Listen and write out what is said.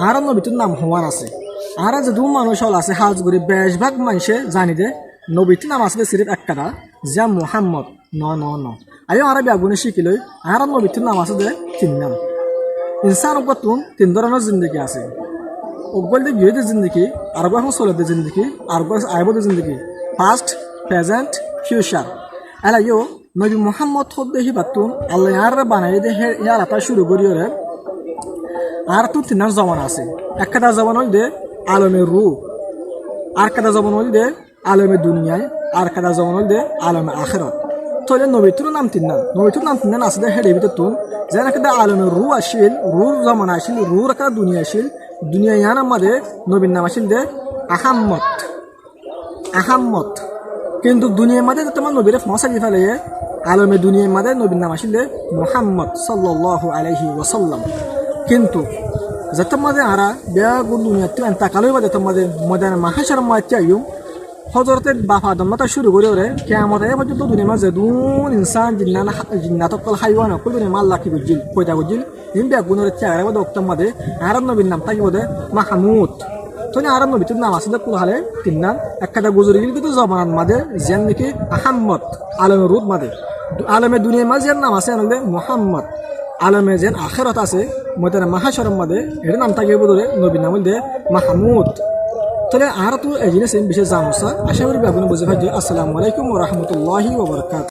আর নবীটির নাম হওয়ার আছে আর যদি মানুষ হল আছে হাজ করি বেশভাগ মানুষে জানি দে নবীটির নাম আছে সিরিফ একটা যা মোহাম্মদ ন আয়ো আর ব্যাগুনে শিখিলই আর নবীটির নাম আছে দে তিন নাম ইনসান উপতুন তিন ধরনের জিন্দগি আছে ওগুলো বিয়েদের জিন্দগি আর এখন চলেদের জিন্দগি আর আইবদের জিন্দগি পাস্ট প্রেজেন্ট ফিউচার এলাইও নবী মোহাম্মদ হদ্দেহি বাতুন আল্লাহ আর বানাই দে ইয়ার আপা শুরু করি ওরে আর তো তিনার জমান আছে একটা জমান হল দে আলমে রু আর একটা জমান হল দে আলমে দুনিয়ায় আর একটা জমান হল দে আলমে আখেরত তাহলে নবীতুর নাম তিন নাম আছে দে হেডে ভিতর তুন যেন একটা আলমে রু আসিল রুর জমান আসিল রুর একটা দুনিয়া আসিল দুনিয়া ইয়ার আমাদের নবীর নাম আসিল দে আহাম্মদ কিন্তু দুনিয়ার মাঝে তোমার নবীরে ফসা দিয়ে ফেলে আলমে দুনিয়ার মাঝে নবীর নাম আসিল দে মুহাম্মদ সাল্লাল্লাহু আলাইহি ওয়াসাল্লাম কিন্তু যত মাঝে আরা বেগুন দুনিয়া তো তাকালই বা যত মাঝে ময়দান মাহাশার মাঝে আইম হজরতে বাফা দম্মতা শুরু করে ওরে কিয়ামত এ পর্যন্ত দুনিয়ার মাঝে দুন ইনসান জিন্নাতকল হাইওয়ান অকল দুনিয়া মাল লাখি বুঝিল পয়দা বুঝিল ইন বেগুনের চেহারা বা দক্তর মাঝে আর নবীর নাম থাকিব দে মাহমুদ তো আর নবীর নাম আছে কুলহালে তিন নাম একটা গুজরি কিন্তু জবান মাঝে যেন নাকি আহাম্মদ আলমে রুদ মাঝে আলমে দুনিয়ার মাঝে নাম আছে আনন্দে মোহাম্মদ আলমে যেন আখেরত আছে ময়দান মাহাশরম মাঝে এর নাম থাকিব ধরে নবীর নাম দে মাহমুদ তাহলে আর তো এই জিনিস বিশেষ জানুসা আশা করি আপনি বুঝে ভাই আসসালামু আলাইকুম ওয়া রাহমাতুল্লাহি ওয়া বারাকাতুহু।